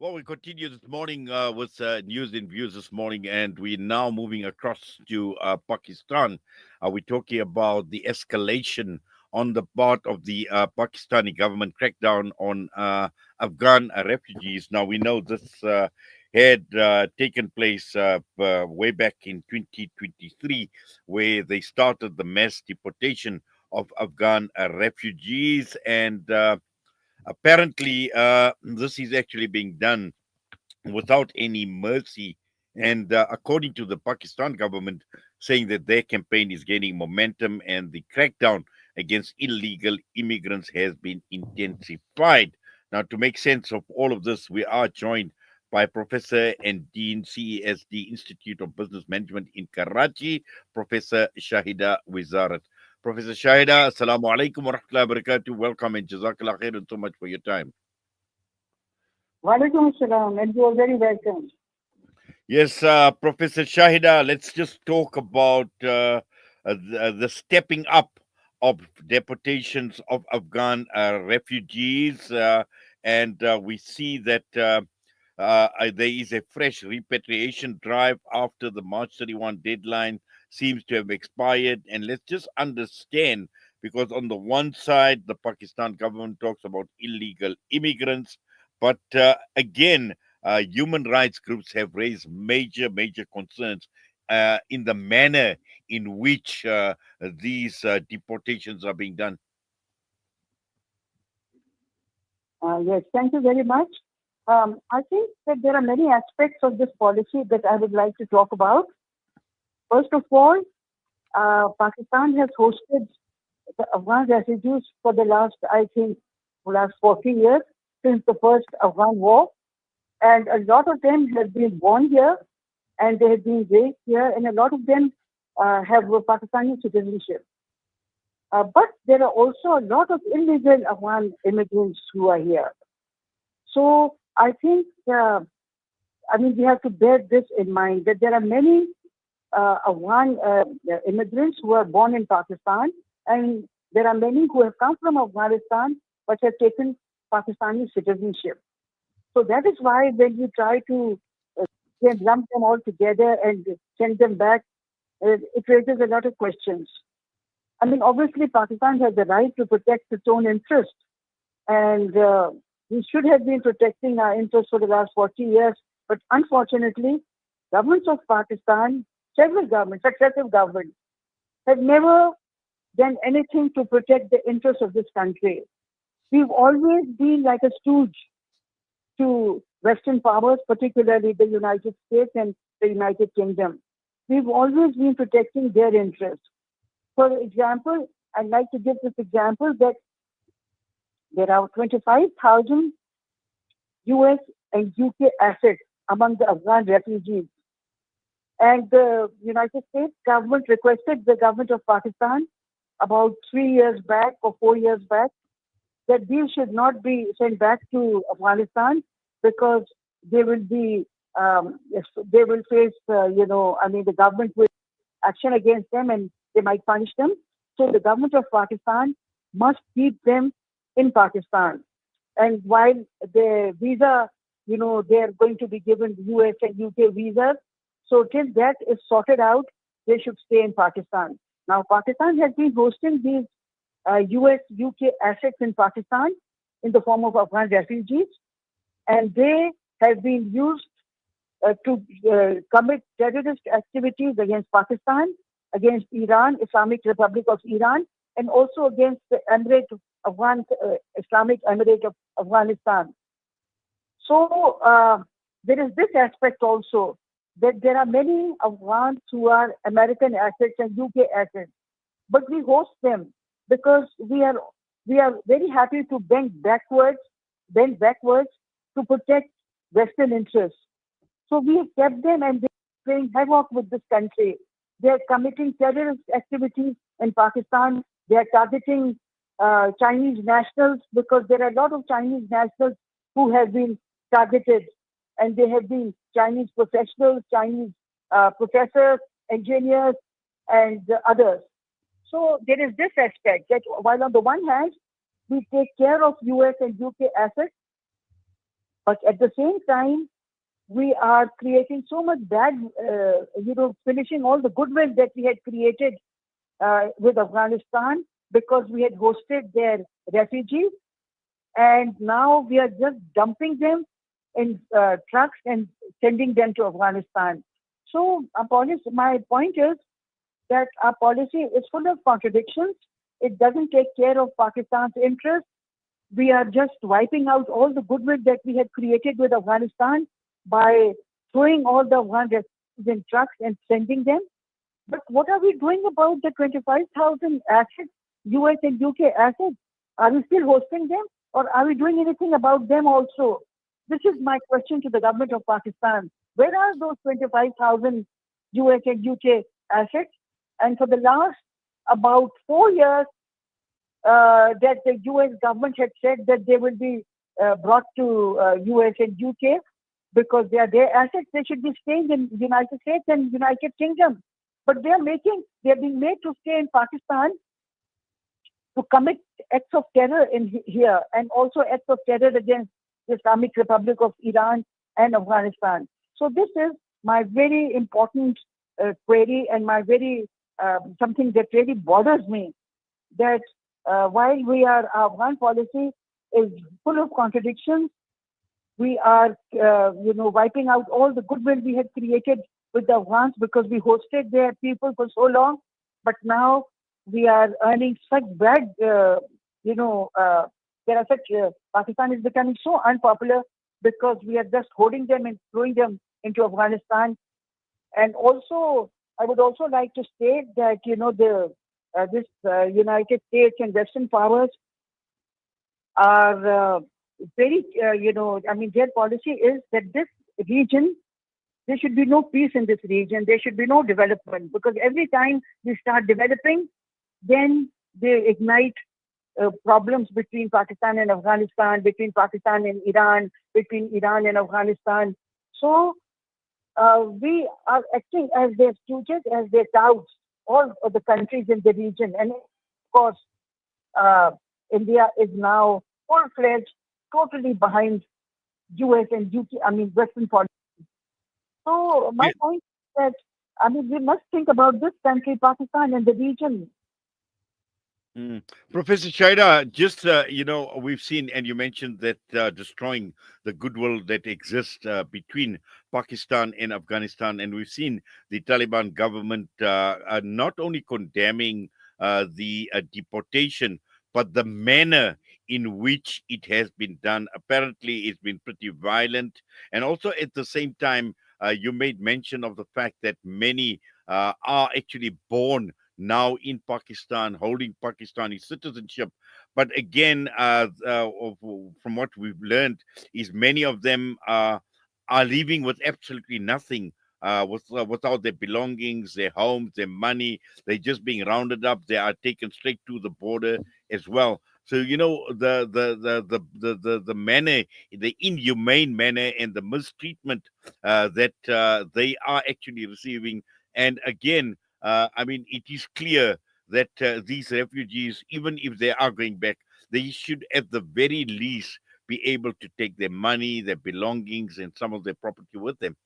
Well, we continue this morning with news and views this morning, and we're now moving across to Pakistan. We're talking about the escalation on the part of the Pakistani government crackdown on Afghan refugees. Now, we know this had taken place way back in 2023, where they started the mass deportation of Afghan refugees, and apparently, this is actually being done without any mercy. And according to the Pakistan government, saying that their campaign is gaining momentum and the crackdown against illegal immigrants has been intensified. Now, to make sense of all of this, we are joined by Professor and Dean, CESD Institute of Business Management in Karachi, Professor Shahida Wizarat. Professor Shahida, Assalamu alaikum wa rahmatullahi wa barakatuh. Welcome and Jazakallah khairan so much for your time. Walaikum salam, and you are very welcome. Yes, Professor Shahida, let's just talk about the stepping up of deportations of Afghan refugees. And we see that there is a fresh repatriation drive after the March 31 deadline seems to have expired. And let's just understand, because on the one side, the Pakistan government talks about illegal immigrants, but again, human rights groups have raised major concerns in the manner in which these deportations are being done. Yes, thank you very much. I think that there are many aspects of this policy that I would like to talk about. First of all, Pakistan has hosted the Afghan refugees for the last, I think, last 40 years since the first Afghan war. And a lot of them have been born here and they have been raised here, and a lot of them have Pakistani citizenship. But there are also a lot of illegal Afghan immigrants who are here. So I think, we have to bear this in mind that there are many Afghan immigrants who are born in Pakistan, and there are many who have come from Afghanistan but have taken Pakistani citizenship. So that is why when you try to lump them all together and send them back, it raises a lot of questions. I mean, obviously, Pakistan has the right to protect its own interest, and we should have been protecting our interests for the last 40 years. But unfortunately, governments of Pakistan, several governments, successive governments, have never done anything to protect the interests of this country. We've always been like a stooge to Western powers, particularly the United States and the United Kingdom. We've always been protecting their interests. For example, I'd like to give this example that there are 25,000 US and UK assets among the Afghan refugees. And the United States government requested the government of Pakistan about 3 years back or 4 years back that these should not be sent back to Afghanistan because they will be, they will face, the government will action against them and they might punish them. So the government of Pakistan must keep them in Pakistan. And while the visa, they are going to be given US and UK visas. So till that is sorted out, they should stay in Pakistan. Now, Pakistan has been hosting these US, UK assets in Pakistan in the form of Afghan refugees, and they have been used to commit terrorist activities against Pakistan, against Iran, Islamic Republic of Iran, and also against the Emirate of Afghan, Islamic Emirate of Afghanistan. So there is this aspect also that there are many Afghans who are American assets and UK assets, but we host them because we are very happy to bend backwards to protect Western interests. So we have kept them and they're playing havoc with this country. They are committing terrorist activities in Pakistan. They are targeting Chinese nationals because there are a lot of Chinese nationals who have been targeted, and they have been Chinese professionals, Chinese professors, engineers, and others. So there is this aspect that while on the one hand, we take care of US and UK assets, But at the same time, we are creating so much bad, finishing all the goodwill that we had created with Afghanistan because we had hosted their refugees, and now we are just dumping them in trucks and sending them to Afghanistan. So, my point is that our policy is full of contradictions. It doesn't take care of Pakistan's interests. We are just wiping out all the goodwill that we had created with Afghanistan by throwing all the Afghan refugees in trucks and sending them. But what are we doing about the 25,000 assets, US and UK assets? Are we still hosting them, or are we doing anything about them also? This is my question to the government of Pakistan. Where are those 25,000 US and UK assets? And for the last about 4 years, that the US government had said that they will be brought to US and UK because they are their assets. They should be staying in the United States and United Kingdom. But they are being made to stay in Pakistan to commit acts of terror here, and also acts of terror against the Islamic Republic of Iran and Afghanistan. So this is my very important query, and my very something that really bothers me, that while our Afghan policy is full of contradictions, we are wiping out all the goodwill we had created with the Afghans because we hosted their people for so long. But now we are earning such bad, Pakistan is becoming so unpopular because we are just holding them and throwing them into Afghanistan. And also, I would also like to state that, this United States and Western powers are very, their policy is that this region, there should be no peace in this region. There should be no development, because every time we start developing, then they ignite problems between Pakistan and Afghanistan, between Pakistan and Iran, between Iran and Afghanistan. So we are acting as their stooges, as their touts, all of the countries in the region. And of course, India is now full-fledged, totally behind US and UK, Western policy. So my point is that, we must think about this country, Pakistan, and the region. Professor Shaida, just we've seen, and you mentioned that destroying the goodwill that exists between Pakistan and Afghanistan, and we've seen the Taliban government not only condemning the deportation, but the manner in which it has been done. Apparently, it's been pretty violent, and also at the same time, you made mention of the fact that many are actually born now in Pakistan, holding Pakistani citizenship. But again, from what we've learned, is many of them are leaving with absolutely nothing, without their belongings, their homes, their money. They're just being rounded up. They are taken straight to the border as well. So the manner, the inhumane manner, and the mistreatment that they are actually receiving. And again, it is clear that these refugees, even if they are going back, they should at the very least be able to take their money, their belongings, and some of their property with them.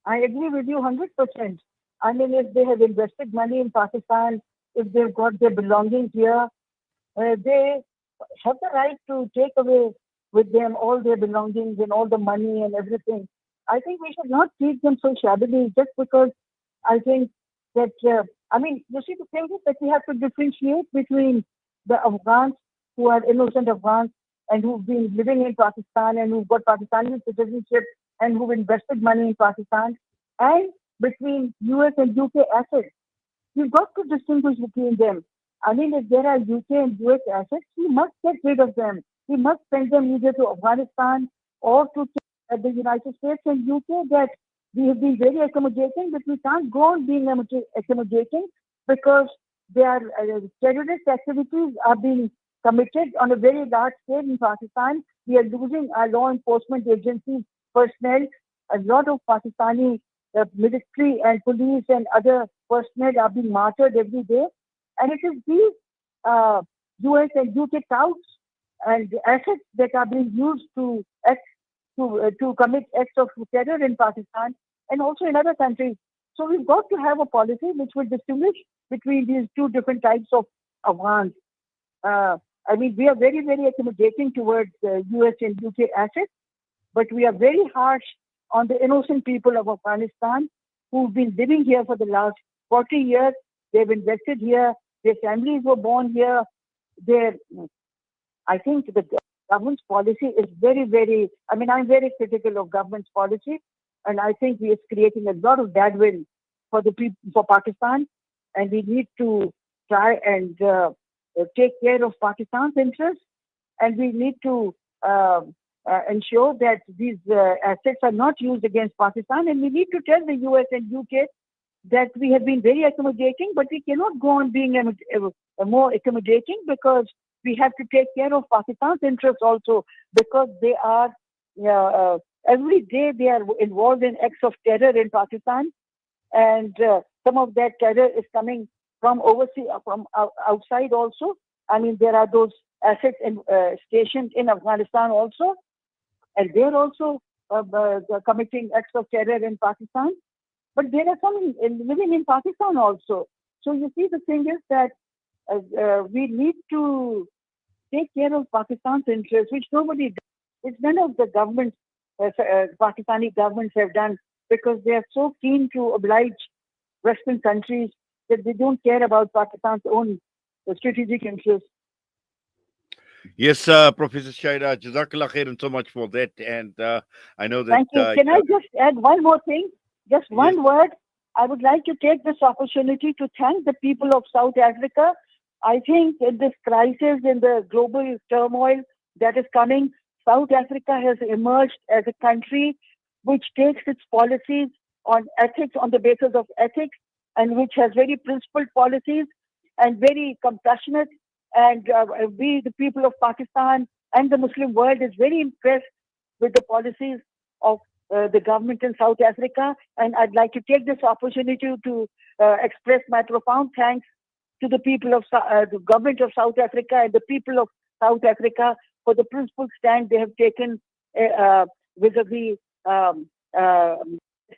I agree with you 100%. If they have invested money in Pakistan, if they've got their belongings here, they have the right to take away with them all their belongings and all the money and everything. I think we should not treat them so shabbily just because I think that, you see, the thing is that we have to differentiate between the Afghans who are innocent Afghans and who've been living in Pakistan and who've got Pakistani citizenship and who've invested money in Pakistan, and between US and UK assets. We've got to distinguish between them. If there are UK and US assets, we must get rid of them. We must send them either to Afghanistan or to the United States and UK. That we have been very accommodating, but we can't go on being accommodating because their terrorist activities are being committed on a very large scale in Pakistan. We are losing our law enforcement agencies personnel. A lot of Pakistani military and police and other personnel are being martyred every day. And it is these US and UK touts and assets that are being used to commit acts of terror in Pakistan and also in other countries. So we've got to have a policy which will distinguish between these two different types of Afghans. I mean, we are very, very accommodating towards US and UK assets, but we are very harsh on the innocent people of Afghanistan who've been living here for the last 40 years. They've invested here. Their families were born here. Their, I think the government's policy is very, very, I mean, I'm very critical of government's policy, and I think we are creating a lot of bad will for the people, for Pakistan, and we need to try and take care of Pakistan's interests, and we need to ensure that these assets are not used against Pakistan, and we need to tell the US and UK that we have been very accommodating, but we cannot go on being more accommodating because we have to take care of Pakistan's interests also because they are every day they are involved in acts of terror in Pakistan, and some of that terror is coming from overseas, from outside also. I mean, there are those assets stationed in Afghanistan also, and they're also committing acts of terror in Pakistan. But there are some living in Pakistan also. So you see, the thing is that we need to take care of Pakistan's interests, which nobody does, which none of the governments, Pakistani governments have done because they are so keen to oblige Western countries that they don't care about Pakistan's own strategic interests. Yes, Professor Shaira, Jazakallah khairan so much for that. And I know that. Thank you. Can I just add one more thing? Just yes, one word. I would like to take this opportunity to thank the people of South Africa. I think in this crisis, in the global turmoil that is coming, South Africa has emerged as a country which takes its policies on ethics, on the basis of ethics, and which has very principled policies and very compassionate. And we, the people of Pakistan and the Muslim world, is very impressed with the policies of the government in South Africa. And I'd like to take this opportunity to express my profound thanks to the people of the government of South Africa and the people of South Africa for the principled stand they have taken vis-a-vis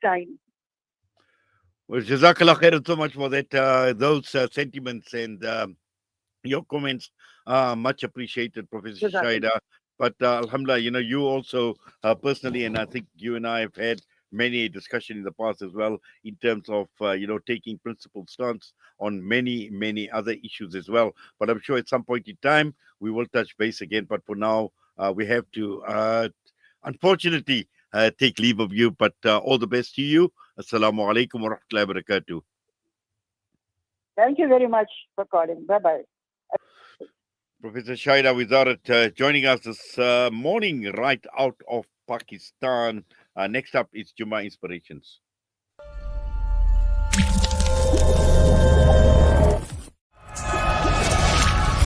time. well, Jazakallah khairan so much for that. Those sentiments and your comments are much appreciated, Professor Jazakallah. Shaida. But Alhamdulillah, you also personally, and I think you and I have had many discussion in the past as well in terms of taking principled stance on many many other issues as well. But I'm sure at some point in time we will touch base again. But for now, we have to unfortunately take leave of you. But all the best to you. Assalamu alaikum wa rahmatullahi wa barakatuh. Thank you very much for calling. Bye-bye. Professor Shaida Wizarat joining us this morning right out of Pakistan. Next up is Juma Inspirations.